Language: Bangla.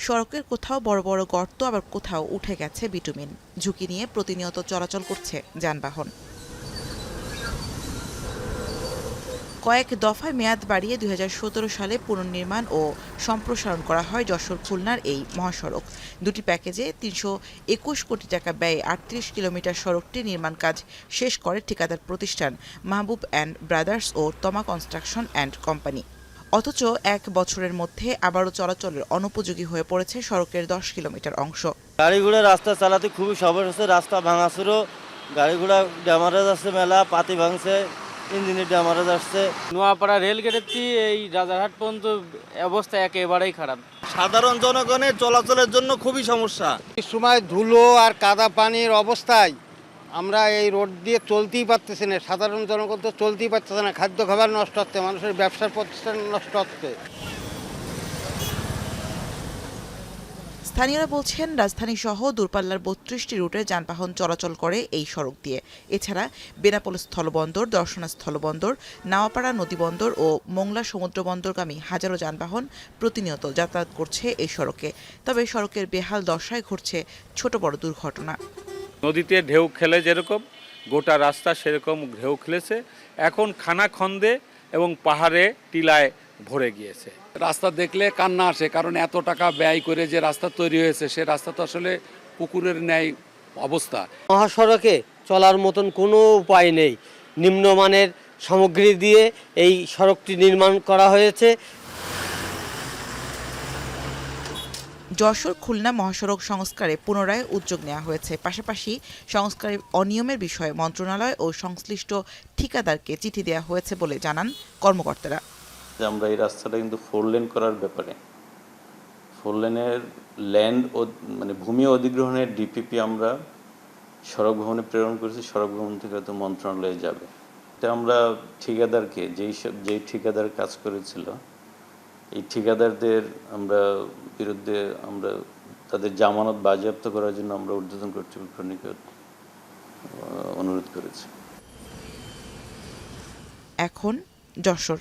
সড়কের কোথাও বড় বড় গর্ত, আবার কোথাও উঠে গেছে বিটুমিন। ঝুঁকি নিয়ে প্রতিনিয়ত চলাচল করছে যানবাহন। কয়েক দফায় মেয়াদ বাড়িয়ে ২০১৭ সালে পুনর্নির্মাণ ও সম্প্রসারণ করা হয় যশোর খুলনার এই মহাসড়ক। দুটি প্যাকেজে ৩২১ কোটি টাকা ব্যয়ে ৩৮ কিলোমিটার সড়কটি নির্মাণ কাজ শেষ করে ঠিকাদার প্রতিষ্ঠান মাহবুব অ্যান্ড ব্রাদার্স ও তমা কনস্ট্রাকশন অ্যান্ড কোম্পানি। অথচ ১ বছরের মধ্যে আবারও চলাচলের অনুপযোগী হয়ে পড়েছে সড়কের ১০ কিলোমিটার অংশ। গাড়িগুলো রাস্তা চালাতে খুবই সমস্যা হচ্ছে। রাস্তা ভাঙাচুরো, গাড়িগুলো ড্যামারেজ আছে, মেলা পাতি ভাঙছে, ইঞ্জিনের ড্যামারেজ আসছে। নোয়াপাড়া রেলগেটের এই রাজারহাট পর্যন্ত অবস্থা একেবারেই খারাপ। সাধারণ জনগণের চলাচলের জন্য খুবই সমস্যা। এই সময় ধুলো আর কাদা পানির অবস্থায় আমরা এই রোড দিয়ে চলতেই পারতেছি না। সাধারণ জনগণ তো চলতেই পারতেছে না। খাদ্য খাবার নষ্ট হচ্ছে, মানুষের ব্যবসার প্রতিষ্ঠান নষ্ট হচ্ছে। স্থানীয়রা বলছেন, রাজধানী সহ দূরপাল্লার ৩২টি রুটে যানবাহন চলাচল করে এই সড়ক দিয়ে। এছাড়া বেনাপোল স্থলবন্দর, দর্শনা স্থলবন্দর, নাওয়াপাড়া নদীবন্দর ও মোংলা সমুদ্র বন্দরগামী হাজারো যানবাহন প্রতিনিয়ত যাতায়াত করছে এই সড়কে। তবে সড়কের বেহাল দশায় ঘটছে ছোট বড় দুর্ঘটনা। নদীতে ঢেউ খেলে যেরকম গোটা রাস্তা সেরকম ঢেউ খেলেছে। এখন খানাখন্দে এবং পাহাড়ে টিলায় ভরে গিয়েছে। রাস্তা দেখলে কান্না আসে, কারণ এত টাকা ব্যয় করে যে রাস্তা তৈরি হয়েছে সে রাস্তা তো আসলে পুকুরের ন্যায় অবস্থা। মহাসড়কে চলার মতন কোনো উপায় নেই। নিম্নমানের সামগ্রী দিয়ে এই সড়কটি নির্মাণ করা হয়েছে। যশোর খুলনা মহাসড়ক সংস্কারে পুনরায় উদ্যোগ নেওয়া হয়েছে। পাশাপাশি সংস্কারের অনিয়মের বিষয়ে মন্ত্রণালয় ও সংশ্লিষ্ট ঠিকাদারকে চিঠি দেওয়া হয়েছে বলে জানান কর্মকর্তারা। আমরা এই রাস্তাটা কিন্তু 4 লেন করার ব্যাপারে 4 লেনের ল্যান্ড ও ভূমি অধিগ্রহণের ডিপিপি আমরা সড়ক ভবনে প্রেরণ করেছি। সড়ক ভবন থেকে হয়তো মন্ত্রণালয়ে যাবে। এটা আমরা ঠিকাদারকে যেই ঠিকাদার কাজ করেছিল এই ঠিকাদারদের বিরুদ্ধে আমরা তাদের জামানত বাজেয়াপ্ত করার জন্য আমরা ঊর্ধ্বতন কর্তৃপক্ষের নিকট অনুরোধ করেছি। এখন যশোর।